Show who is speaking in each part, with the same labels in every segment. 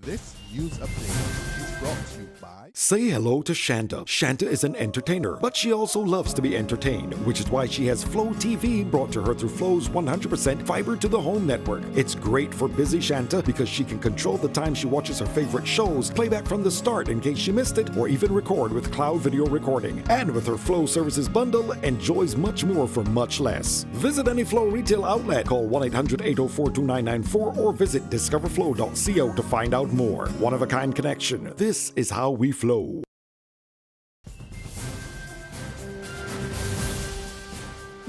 Speaker 1: This news update is brought to you by...
Speaker 2: Say hello to Shanta. Shanta is an entertainer, but she also loves to be entertained, which is why she has Flow TV brought to her through Flow's 100% fiber to the home network. It's great for busy Shanta because she can control the time she watches her favorite shows, play back from the start in case she missed it, or even record with cloud video recording. And with her Flow services bundle, enjoys much more for much less. Visit any Flow retail outlet, call 1-800-804-2994, or visit discoverflow.co to find out more. One-of-a-kind connection. This is how we flow.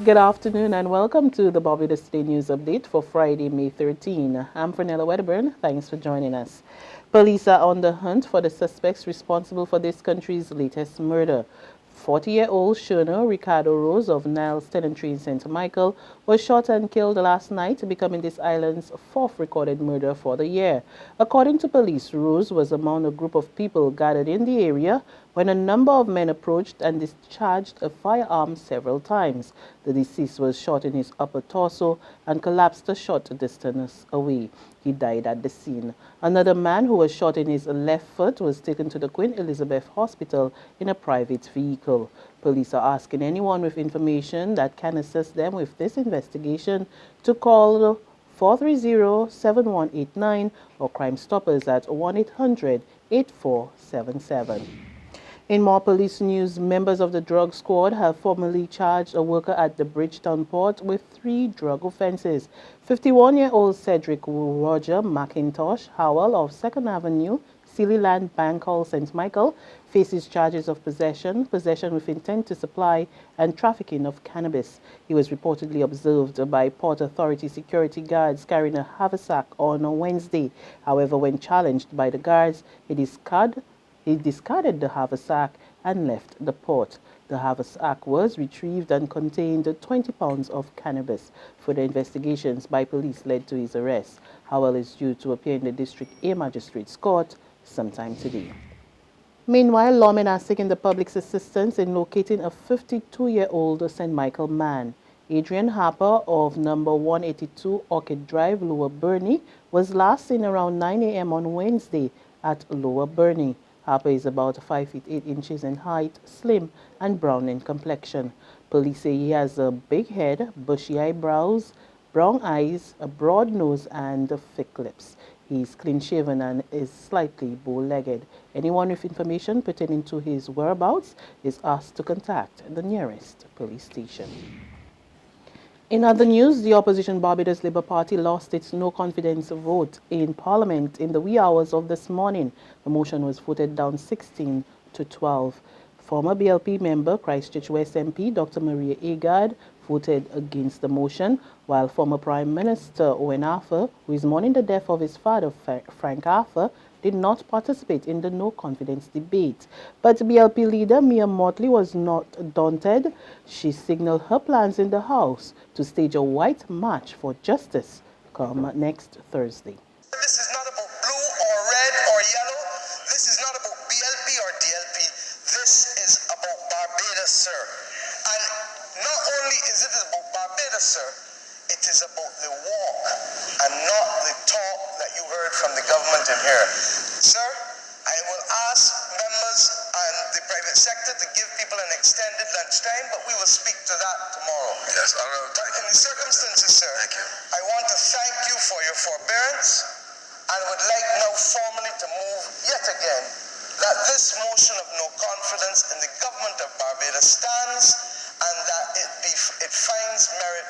Speaker 3: Good afternoon and welcome to the Barbados Today News Update for Friday, May 13. I'm Fernella Wedderburn. Thanks for joining us. Police are on the hunt for the suspects responsible for this country's latest murder. 40-year-old Shona Ricardo Rose of Niles Tenantry in St. Michael was shot and killed last night, becoming this island's fourth recorded murder for the year. According to police, Rose was among a group of people gathered in the area when a number of men approached and discharged a firearm several times. The deceased was shot in his upper torso and collapsed a short distance away. He died at the scene. Another man who was shot in his left foot was taken to the Queen Elizabeth Hospital in a private vehicle. Police are asking anyone with information that can assist them with this investigation to call 430-7189 or Crime Stoppers at 1-800-8477. In more police news, members of the drug squad have formally charged a worker at the Bridgetown port with 3 drug offenses. 51-year-old Cedric Roger McIntosh Howell of 2nd Avenue, Sealyland Bank Hall, St. Michael, faces charges of possession with intent to supply, and trafficking of cannabis. He was reportedly observed by Port Authority security guards carrying a haversack on a Wednesday. However, when challenged by the guards, he discarded the haversack and left the port. The haversack was retrieved and contained 20 pounds of cannabis. Further investigations by police led to his arrest. Howell is due to appear in the District A Magistrate's Court sometime today. Meanwhile, lawmen are seeking the public's assistance in locating a 52-year-old St. Michael man. Adrian Harper of number 182 Orchid Drive, Lower Burney, was last seen around 9 a.m. on Wednesday at Lower Burney. Harper is about 5 feet 8 inches in height, slim and brown in complexion. Police say he has a big head, bushy eyebrows, brown eyes, a broad nose and thick lips. He is clean-shaven and is slightly bow-legged. Anyone with information pertaining to his whereabouts is asked to contact the nearest police station. In other news, the opposition Barbados Labour Party lost its no-confidence vote in Parliament in the wee hours of this morning. The motion was voted down 16-12. Former BLP member, Christchurch West MP Dr. Maria Agard, voted against the motion, while former Prime Minister Owen Arthur, who is mourning the death of his father, Frank Arthur, did not participate in the no-confidence debate. But BLP leader Mia Motley was not daunted. She signaled her plans in the House to stage a white march for justice come next Thursday.
Speaker 4: This is not about blue or red or yellow. This is not about BLP or DLP. This is about Barbados, sir. And not only is it about Barbados, sir, it is about the walk and not the talk that you heard from the government in here. Sir, I will ask members and the private sector to give people an extended lunchtime, but we will speak to that tomorrow.
Speaker 5: Yes, all right.
Speaker 4: But in the circumstances, sir,
Speaker 5: Thank you.
Speaker 4: I want to thank you for your forbearance and would like now formally to move yet again that this motion of no confidence in the government of Barbados stands and that it finds merit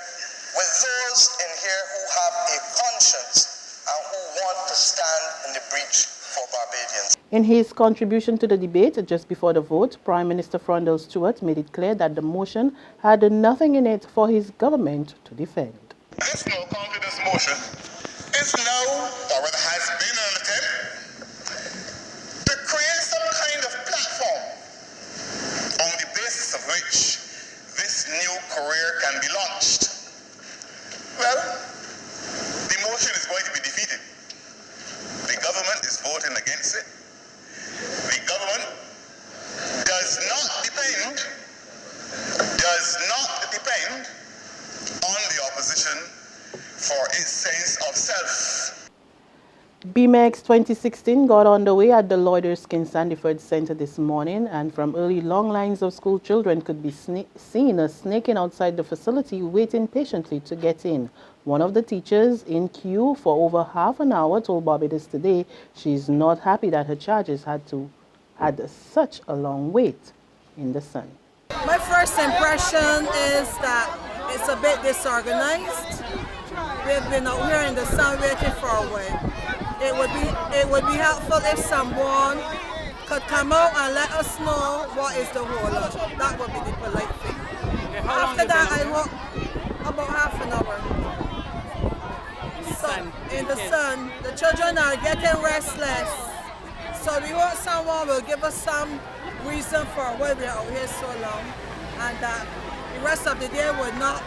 Speaker 4: with those in here who have a conscience and who want to stand in the breach for Barbadians.
Speaker 3: In his contribution to the debate just before the vote, Prime Minister Frondell Stewart made it clear that the motion had nothing in it for his government to defend.
Speaker 5: This no confidence motion is now, or rather has been, an attempt to create some kind of platform on the basis of which this new career can be launched. Well, the motion is going to be defeated. The government is voting against it. The government does not depend on the opposition for its sense of self.
Speaker 3: BMEX 2016 got underway at the Lloyders King Sandiford Center this morning, and from early long lines of school children could be seen snaking outside the facility waiting patiently to get in. One of the teachers in queue for over half an hour told Barbados Today she's not happy that her charges had such a long wait in the sun.
Speaker 6: My first impression is that it's a bit disorganized. We've been out here in the sun waiting for a while. It would be helpful if someone could come out and let us know what is the hold up. That would be the polite thing. After that, I walk about half an hour. So, in the sun, the children are getting restless. So we hope someone will give us some reason for why we are out here so long, and that the rest of the day would not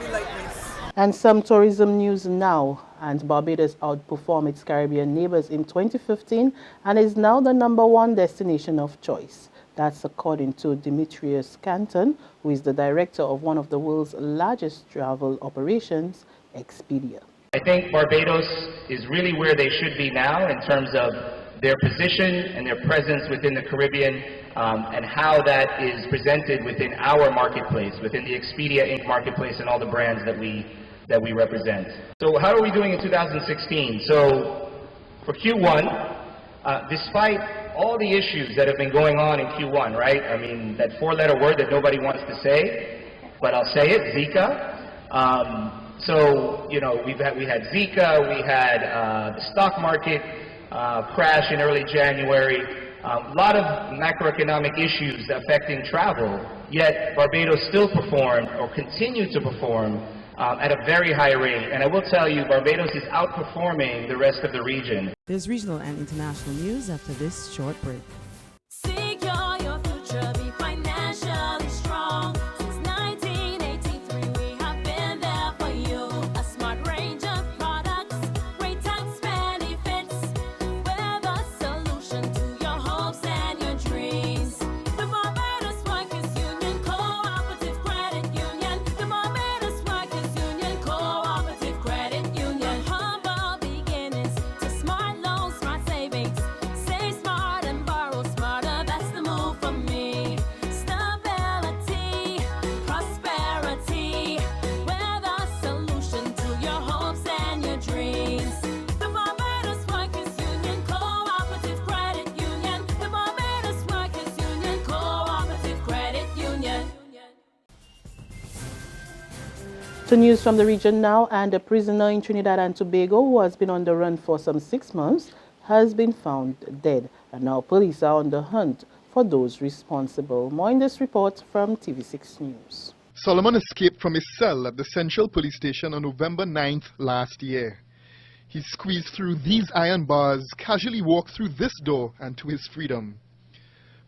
Speaker 6: be like this.
Speaker 3: And some tourism news now. And Barbados outperformed its Caribbean neighbors in 2015 and is now the #1 destination of choice. That's according to Demetrius Canton, who is the director of one of the world's largest travel operations, Expedia.
Speaker 7: I think Barbados is really where they should be now in terms of their position and their presence within the Caribbean, and how that is presented within our marketplace, within the Expedia Inc. marketplace and all the brands that we represent. So how are we doing in 2016? So for Q1, despite all the issues that have been going on in Q1, right? I mean, that four-letter word that nobody wants to say, but I'll say it, Zika. So, you know, we had Zika, we had the stock market crash in early January, a lot of macroeconomic issues affecting travel, yet Barbados still performed or continued to perform at a very high rate. And I will tell you, Barbados is outperforming the rest of the region.
Speaker 8: There's regional and international news after this short break.
Speaker 9: Secure your future, be financially strong. Since 1983, we have been there for you. A smart range of products, great tax benefits. We're the solution to your hopes and your dreams. The Barbados Workers Union Cooperative Credit Union. The Barbados Workers Union Cooperative Credit Union. Humble beginnings to smart loans, smart savings. Save smart and borrow smarter. That's the move for me. Stability, prosperity. We're the solution to your hopes and your dreams. The Barbados Workers Union Cooperative Credit Union. The Barbados Workers Union Cooperative Credit Union.
Speaker 3: To news from the region now, and a prisoner in Trinidad and Tobago who has been on the run for some 6 months has been found dead, and now police are on the hunt for those responsible. More in this report from TV6 News.
Speaker 1: Solomon escaped from his cell at the Central Police Station on November 9th last year. He squeezed through these iron bars, casually walked through this door, and to his freedom.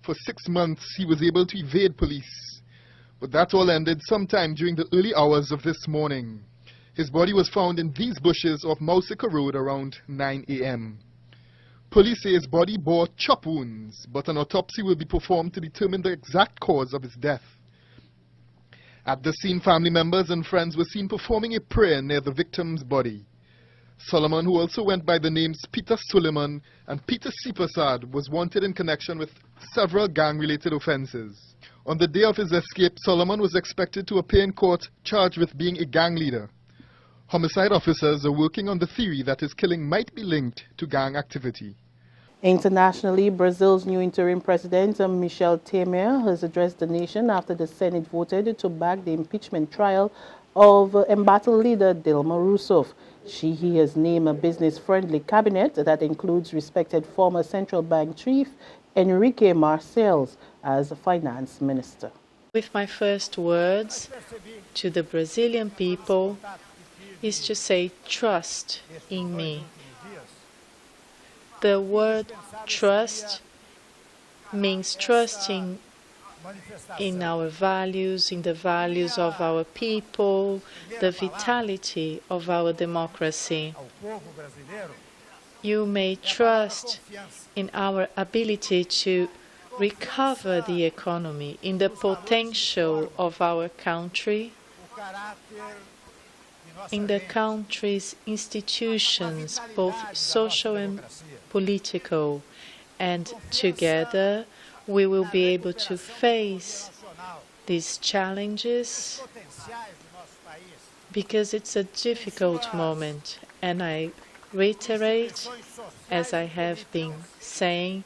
Speaker 1: For 6 months, he was able to evade police. But that all ended sometime during the early hours of this morning. His body was found in these bushes off Mausika Road around 9 a.m. Police say his body bore chop wounds, but an autopsy will be performed to determine the exact cause of his death. At the scene, family members and friends were seen performing a prayer near the victim's body. Solomon, who also went by the names Peter Suleiman and Peter Sipasad, was wanted in connection with several gang-related offenses. On the day of his escape, Solomon was expected to appear in court charged with being a gang leader. Homicide officers are working on the theory that his killing might be linked to gang activity.
Speaker 3: Internationally, Brazil's new interim president, Michel Temer, has addressed the nation after the Senate voted to back the impeachment trial of embattled leader Dilma Rousseff. He has named a business-friendly cabinet that includes respected former central bank chief Enrique Marcels as finance minister.
Speaker 10: With my first words to the Brazilian people is to say trust in me. The word trust means trusting in our values, in the values of our people, the vitality of our democracy. You may trust in our ability to recover the economy, in the potential of our country, in the country's institutions, both social and political, and together we will be able to face these challenges because it's a difficult moment. And I reiterate, as I have been saying,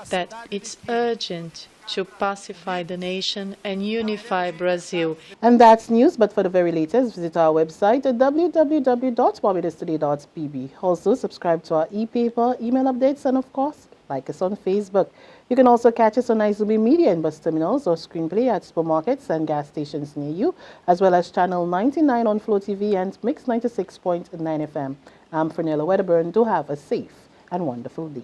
Speaker 10: that it's urgent to pacify the nation and unify Brazil.
Speaker 3: And that's news, but for the very latest, visit our website at www.barbadostoday.pb. Also, subscribe to our e-paper, email updates, and of course, like us on Facebook. You can also catch us on Izumi Media in bus terminals or screenplay at supermarkets and gas stations near you, as well as channel 99 on Flow TV and Mix 96.9 FM. I'm Fernella Wedderburn. Do have a safe and wonderful day.